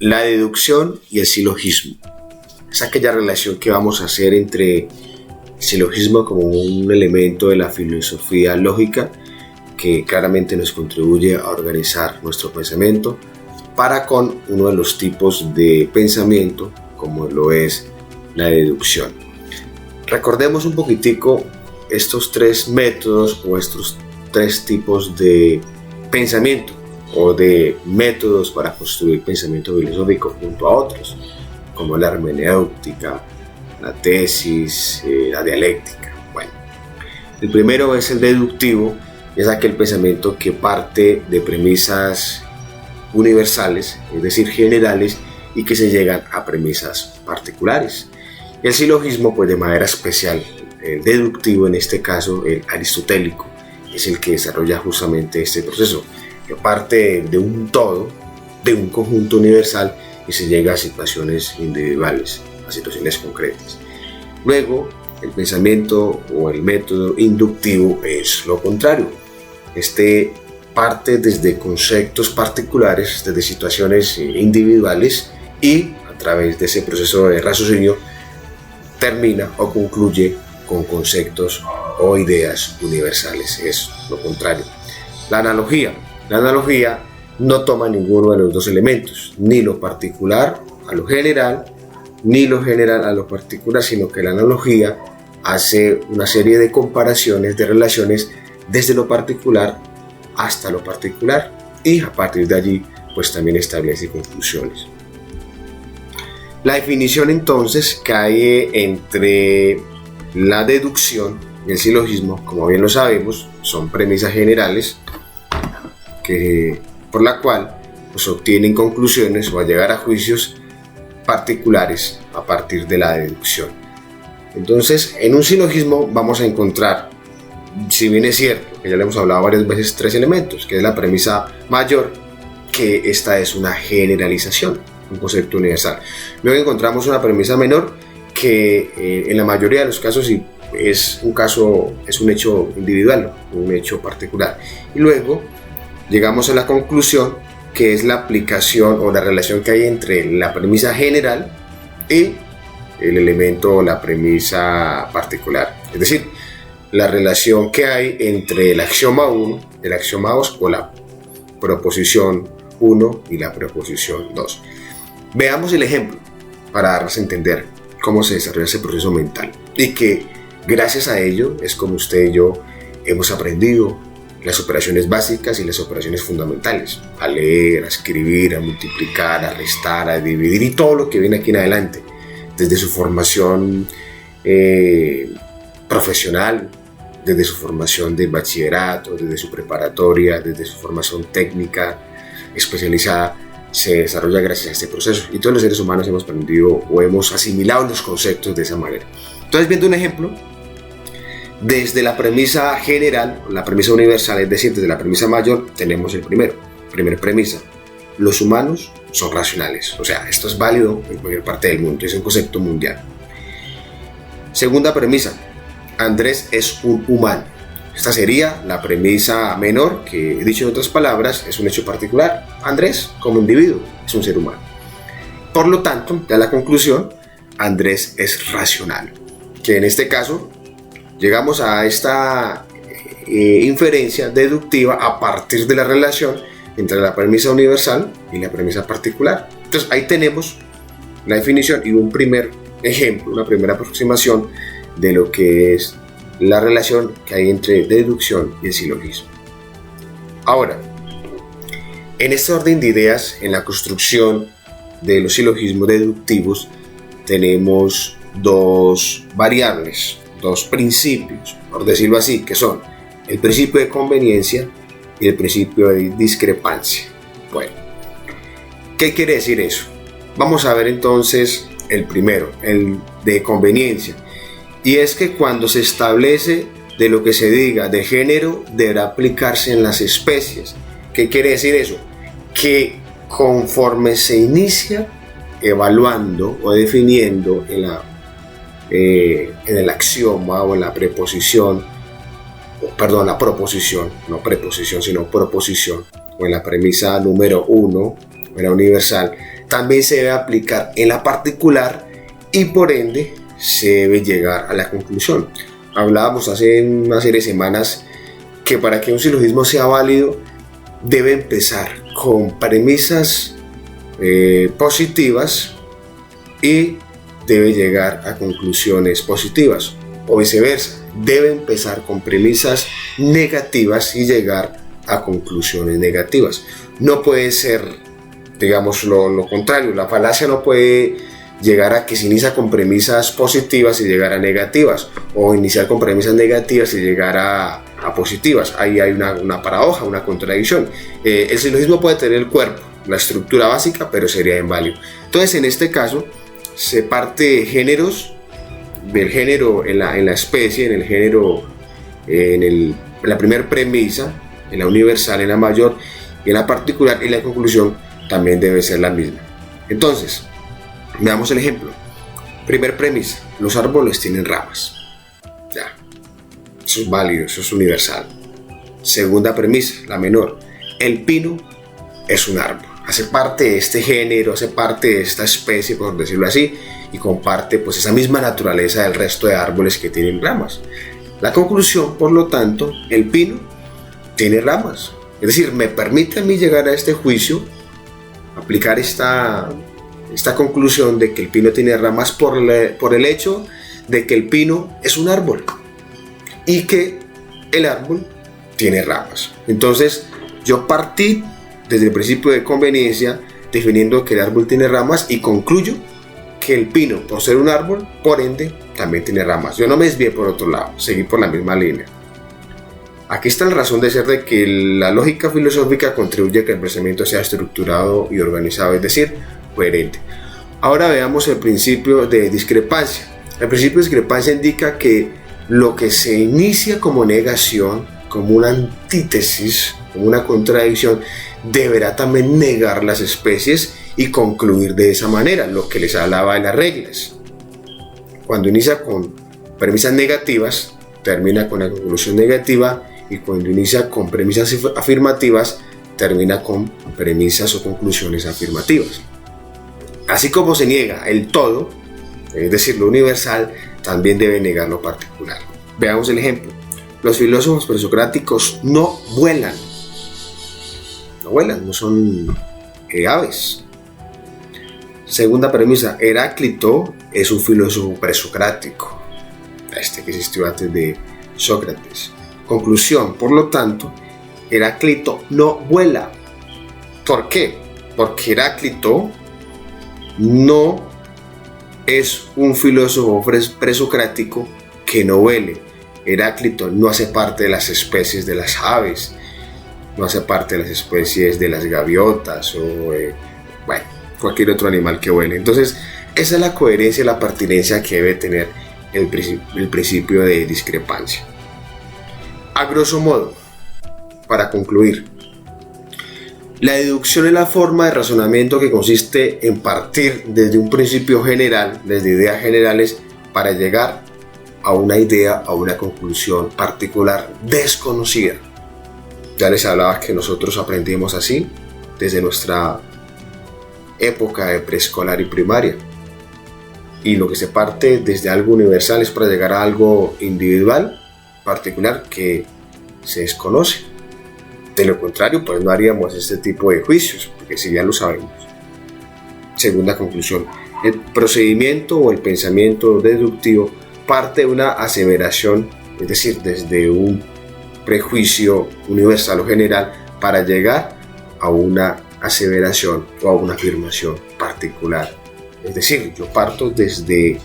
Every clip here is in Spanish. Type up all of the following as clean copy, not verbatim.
La deducción y el silogismo. Es aquella relación que vamos a hacer entre el silogismo como un elemento de la filosofía lógica que claramente nos contribuye a organizar nuestro pensamiento para con uno de los tipos de pensamiento como lo es la deducción. Recordemos un poquitico estos tres métodos o estos tres tipos de pensamiento o de métodos para construir pensamiento filosófico junto a otros, como la hermenéutica, la tesis, la dialéctica. Bueno, el primero es el deductivo, es aquel pensamiento que parte de premisas universales, es decir, generales, y que se llegan a premisas particulares. El silogismo, pues de manera especial, el deductivo, en este caso el aristotélico, es el que desarrolla justamente este proceso, que parte de un todo, de un conjunto universal, y se llega a situaciones individuales, a situaciones concretas. Luego, el pensamiento o el método inductivo es lo contrario. Este parte desde conceptos particulares, desde situaciones individuales, y a través de ese proceso de raciocinio termina o concluye con conceptos o ideas universales. Es lo contrario. La analogía no toma ninguno de los dos elementos, ni lo particular a lo general, ni lo general a lo particular, sino que la analogía hace una serie de comparaciones, de relaciones desde lo particular hasta lo particular, y a partir de allí pues también establece conclusiones. La definición entonces cae entre la deducción y el silogismo. Como bien lo sabemos, son premisas generales por la cual pues, obtienen conclusiones o a llegar a juicios particulares a partir de la deducción. Entonces, en un silogismo vamos a encontrar, si bien es cierto que ya le hemos hablado varias veces, tres elementos, que es la premisa mayor, que esta es una generalización, un concepto universal. Luego encontramos una premisa menor, que en la mayoría de los casos es un hecho individual, un hecho particular. Y luego llegamos a la conclusión, que es la aplicación o la relación que hay entre la premisa general y el elemento o la premisa particular. Es decir, la relación que hay entre el axioma 1, el axioma 2 o la proposición 1 y la proposición 2. Veamos el ejemplo para darnos a entender cómo se desarrolla ese proceso mental, y que gracias a ello es como usted y yo hemos aprendido las operaciones básicas y las operaciones fundamentales, a leer, a escribir, a multiplicar, a restar, a dividir y todo lo que viene aquí en adelante, desde su formación profesional, desde su formación de bachillerato, desde su preparatoria, desde su formación técnica especializada, se desarrolla gracias a este proceso, y todos los seres humanos hemos aprendido o hemos asimilado los conceptos de esa manera. Entonces, viendo un ejemplo, desde la premisa general, la premisa universal, es decir, desde la premisa mayor, tenemos primera premisa: los humanos son racionales. O sea, esto es válido en cualquier parte del mundo, es un concepto mundial. Segunda premisa: Andrés es un humano. Esta sería la premisa menor, que, dicho en otras palabras, es un hecho particular. Andrés, como individuo, es un ser humano. Por lo tanto, ya la conclusión: Andrés es racional. Que en este caso llegamos a esta inferencia deductiva a partir de la relación entre la premisa universal y la premisa particular. Entonces ahí tenemos la definición y un primer ejemplo, una primera aproximación de lo que es la relación que hay entre deducción y el silogismo. Ahora, en este orden de ideas, en la construcción de los silogismos deductivos, tenemos dos variables, dos principios, por decirlo así, que son el principio de conveniencia y el principio de discrepancia. Bueno, ¿qué quiere decir eso? Vamos a ver entonces el primero, el de conveniencia, y es que cuando se establece de lo que se diga de género, deberá aplicarse en las especies. ¿Qué quiere decir eso? Que conforme se inicia evaluando o definiendo en el axioma o en la proposición, no preposición, sino proposición, o en la premisa número 1, o en la universal, también se debe aplicar en la particular y por ende se debe llegar a la conclusión. Hablábamos hace una serie de semanas que para que un silogismo sea válido debe empezar con premisas positivas y debe llegar a conclusiones positivas, o viceversa, debe empezar con premisas negativas y llegar a conclusiones negativas. No puede ser, digamos, lo contrario. La falacia no puede llegar a que se inicia con premisas positivas y llegar a negativas, o iniciar con premisas negativas y llegar a positivas. Ahí hay una paradoja, una contradicción. El silogismo puede tener el cuerpo, la estructura básica, pero sería inválido. Entonces, en este caso, se parte de géneros, del género en la especie, en el género, en la primera premisa, en la universal, en la mayor, y en la particular, y la conclusión también debe ser la misma. Entonces, veamos el ejemplo. Primer premisa: los árboles tienen ramas. Ya, eso es válido, eso es universal. Segunda premisa, la menor: el pino es un árbol. Hace parte de este género, hace parte de esta especie, por decirlo así, y comparte pues esa misma naturaleza del resto de árboles que tienen ramas. La conclusión, por lo tanto: el pino tiene ramas. Es decir, me permite a mí llegar a este juicio, aplicar esta conclusión de que el pino tiene ramas por el hecho de que el pino es un árbol y que el árbol tiene ramas. Entonces, yo partí desde el principio de conveniencia definiendo que el árbol tiene ramas y concluyo que el pino, por ser un árbol, por ende, también tiene ramas. Yo no me desvié por otro lado, seguí por la misma línea. Aquí está la razón de ser de que la lógica filosófica contribuye a que el pensamiento sea estructurado y organizado, es decir, coherente. Ahora veamos el principio de discrepancia. El principio de discrepancia indica que lo que se inicia como negación, como una antítesis, como una contradicción, deberá también negar las especies y concluir de esa manera, lo que les hablaba de las reglas. Cuando inicia con premisas negativas, termina con la conclusión negativa, y cuando inicia con premisas afirmativas, termina con premisas o conclusiones afirmativas. Así como se niega el todo, es decir, lo universal, también debe negar lo particular. Veamos el ejemplo. Los filósofos presocráticos no vuelan. No vuelan, no son aves. Segunda premisa: Heráclito es un filósofo presocrático, este que existió antes de Sócrates. Conclusión: por lo tanto, Heráclito no vuela. ¿Por qué? Porque Heráclito no es un filósofo presocrático que no vuele. Heráclito no hace parte de las especies de las aves, no hace parte de las especies de las gaviotas o cualquier otro animal que vuele. Entonces, esa es la coherencia y la pertinencia que debe tener el principio de discrepancia. A grosso modo, para concluir, la deducción es la forma de razonamiento que consiste en partir desde un principio general, desde ideas generales, para llegar a una idea, a una conclusión particular desconocida. Ya les hablaba que nosotros aprendimos así desde nuestra época de preescolar y primaria. Y lo que se parte desde algo universal es para llegar a algo individual, particular, que se desconoce. De lo contrario, pues no haríamos este tipo de juicios, porque si ya lo sabemos. Segunda conclusión: el procedimiento o el pensamiento deductivo parte de una aseveración, es decir, desde un prejuicio universal o general, para llegar a una aseveración o a una afirmación particular. Es decir, yo parto desde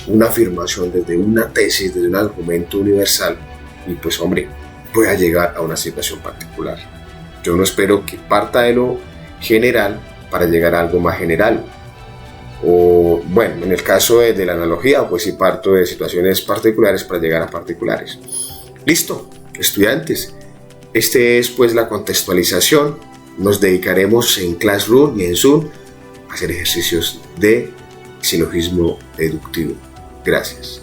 una afirmación, desde una tesis, desde un argumento universal, y pues hombre, voy a llegar a una situación particular. Yo no espero que parta de lo general para llegar a algo más general. O bueno, en el caso de la analogía, pues si parto de situaciones particulares para llegar a particulares. Listo, estudiantes. Este es pues la contextualización. Nos dedicaremos en Classroom y en Zoom a hacer ejercicios de silogismo deductivo. Gracias.